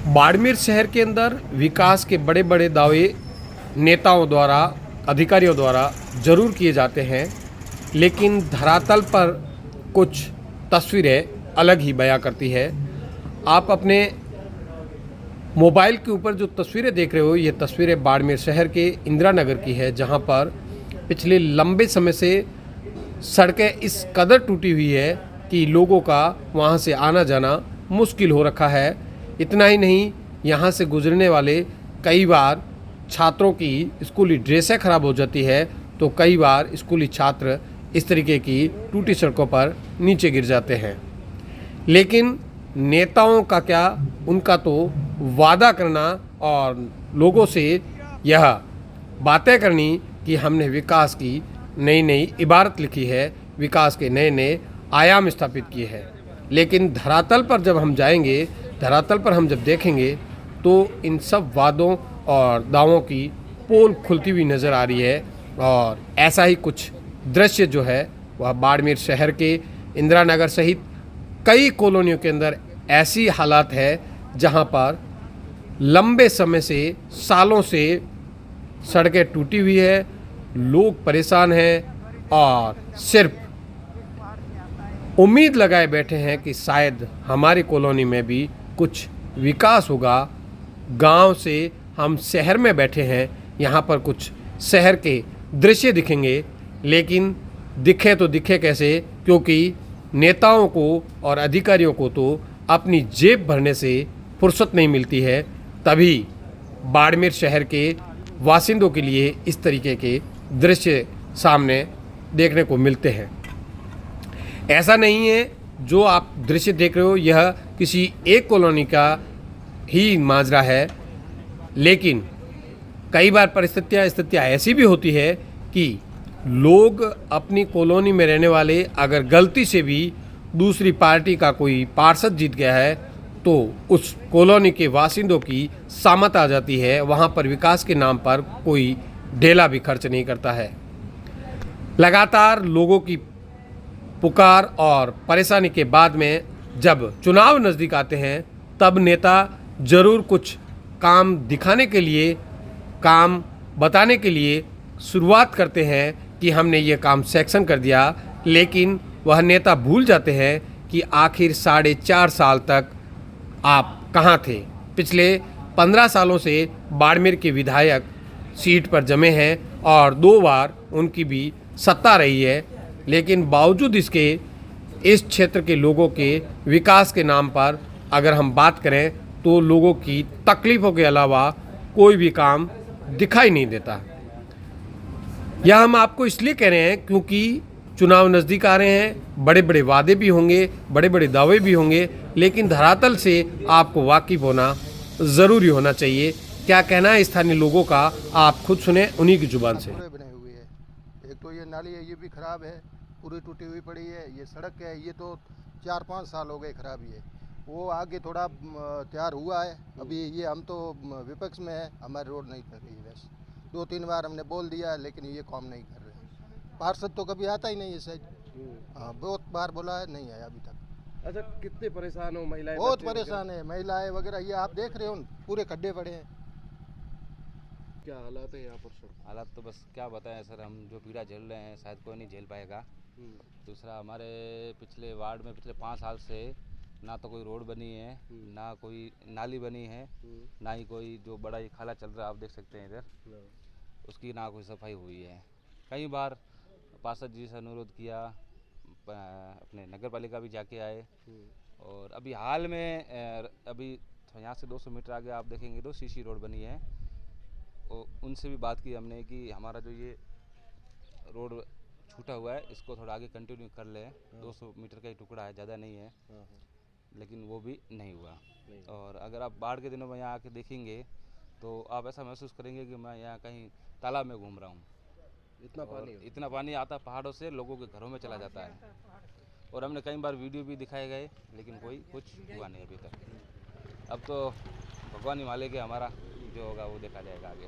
बाड़मेर शहर के अंदर विकास के बड़े बड़े दावे नेताओं द्वारा, अधिकारियों द्वारा जरूर किए जाते हैं, लेकिन धरातल पर कुछ तस्वीरें अलग ही बयां करती है। आप अपने मोबाइल के ऊपर जो तस्वीरें देख रहे हो, ये तस्वीरें बाड़मेर शहर के इंदिरा नगर की है, जहां पर पिछले लंबे समय से सड़कें इस कदर टूटी हुई है कि लोगों का वहां से आना जाना मुश्किल हो रखा है। इतना ही नहीं, यहाँ से गुजरने वाले कई बार छात्रों की स्कूली ड्रेसें खराब हो जाती है, तो कई बार स्कूली छात्र इस तरीके की टूटी सड़कों पर नीचे गिर जाते हैं। लेकिन नेताओं का क्या, उनका तो वादा करना और लोगों से यह बातें करनी कि हमने विकास की नई नई इबारत लिखी है, विकास के नए नए आयाम स्थापित किए हैं। लेकिन धरातल पर जब हम जाएंगे, धरातल पर हम जब देखेंगे, तो इन सब वादों और दावों की पोल खुलती हुई नज़र आ रही है। और ऐसा ही कुछ दृश्य जो है वह बाड़मेर शहर के इंदिरा नगर सहित कई कॉलोनियों के अंदर ऐसी हालात है जहां पर लंबे समय से, सालों से सड़कें टूटी हुई है, लोग परेशान हैं और सिर्फ उम्मीद लगाए बैठे हैं कि शायद हमारी कॉलोनी में भी कुछ विकास होगा। गांव से हम शहर में बैठे हैं, यहाँ पर कुछ शहर के दृश्य दिखेंगे, लेकिन दिखे तो दिखे कैसे, क्योंकि नेताओं को और अधिकारियों को तो अपनी जेब भरने से फुर्सत नहीं मिलती है। तभी बाड़मेर शहर के वासिंदों के लिए इस तरीके के दृश्य सामने देखने को मिलते हैं। ऐसा नहीं है जो आप दृश्य देख रहे हो यह किसी एक कॉलोनी का ही माजरा है, लेकिन कई बार स्थितियाँ ऐसी भी होती है कि लोग अपनी कॉलोनी में रहने वाले अगर गलती से भी दूसरी पार्टी का कोई पार्षद जीत गया है, तो उस कॉलोनी के वासिंदों की सामत आ जाती है। वहाँ पर विकास के नाम पर कोई ढेला भी खर्च नहीं करता है। लगातार लोगों की पुकार और परेशानी के बाद में जब चुनाव नज़दीक आते हैं, तब नेता ज़रूर कुछ काम दिखाने के लिए, काम बताने के लिए शुरुआत करते हैं कि हमने ये काम सैंक्शन कर दिया, लेकिन वह नेता भूल जाते हैं कि आखिर 4.5 साल तक आप कहाँ थे। पिछले 15 सालों से बाड़मेर के विधायक सीट पर जमे हैं और 2 बार उनकी भी सत्ता रही है, लेकिन बावजूद इसके इस क्षेत्र के लोगों के विकास के नाम पर अगर हम बात करें तो लोगों की तकलीफ़ों के अलावा कोई भी काम दिखाई नहीं देता। यह हम आपको इसलिए कह रहे हैं क्योंकि चुनाव नज़दीक आ रहे हैं, बड़े बड़े वादे भी होंगे, बड़े बड़े दावे भी होंगे, लेकिन धरातल से आपको वाकिफ़ होना ज़रूरी होना चाहिए। क्या कहना है स्थानीय लोगों का, आप खुद सुने उन्हीं की जुबान से। बने हुए है, एक तो ये नाली है, ये भी खराब है, पूरी टूटी हुई पड़ी है। ये सड़क है, ये तो 4-5 साल हो गए खराबी है। वो आगे थोड़ा तैयार हुआ है, अभी ये हम तो विपक्ष में है, हमारी रोड नहीं कर रही है। बस 2-3 बार हमने बोल दिया, लेकिन ये काम नहीं कर रहे। पार्षद तो कभी आता ही नहीं है शायद। हाँ, बहुत बार बोला है, नहीं आया अभी तक। अच्छा, कितने परेशान हो महिलाएं? बहुत परेशान है महिलाएं वगैरह, ये आप देख रहे हो पूरे खड्डे पड़े हैं। क्या हालात है यहाँ पर सर? हालात तो बस क्या बताएं सर, हम जो पीड़ा झेल रहे हैं शायद कोई नहीं झेल पाएगा। दूसरा, हमारे पिछले वार्ड में पिछले 5 साल से ना तो कोई रोड बनी है, ना कोई नाली बनी है, ना ही कोई जो बड़ा ही खाला चल रहा है, आप देख सकते हैं इधर, उसकी ना कोई सफाई हुई है। कई बार पार्षद जी से अनुरोध किया, अपने नगर पालिका भी जाके आए, और अभी हाल में अभी यहाँ से 200 मीटर आगे आप देखेंगे तो सीसी रोड बनी है, और उनसे भी बात की हमने कि हमारा जो ये रोड छूटा हुआ है इसको थोड़ा आगे कंटिन्यू कर ले। 200 मीटर का ही टुकड़ा है, ज़्यादा नहीं है, लेकिन वो भी नहीं हुआ। और अगर आप बाढ़ के दिनों में यहाँ आके देखेंगे तो आप ऐसा महसूस करेंगे कि मैं यहाँ कहीं तालाब में घूम रहा हूँ। इतना पानी आता पहाड़ों से लोगों के घरों में चला जाता है। और हमने कई बार वीडियो भी दिखाए गए, लेकिन कोई कुछ हुआ नहीं अभी तक। अब तो भगवान ही मालिक है, हमारा जो होगा वो देखा जाएगा आगे।